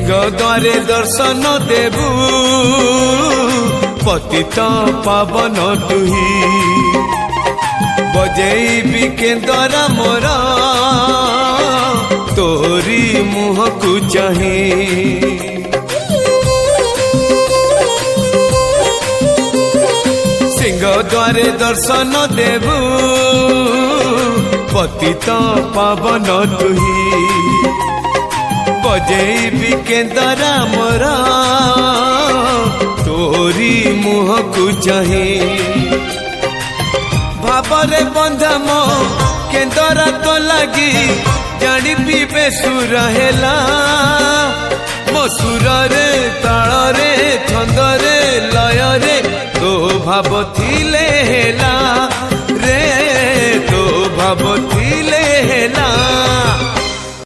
सिंह द्वारे दर्शन देबू पतित पावन तुही बजेबी केंदरा मोर तोरी मुह को चाहे सिंह द्वारे दर्शन देबू पतित पावन तुही बजेबी केंदरा मोर तोरी मुह को चाहे भावरे बंधा मो केंदरा तो लगी जानी पीबे सुर हेला मो सुर रे ताल रे छंद रे लय रे तो भाव थिले हेला रे तो भाव थिले हेला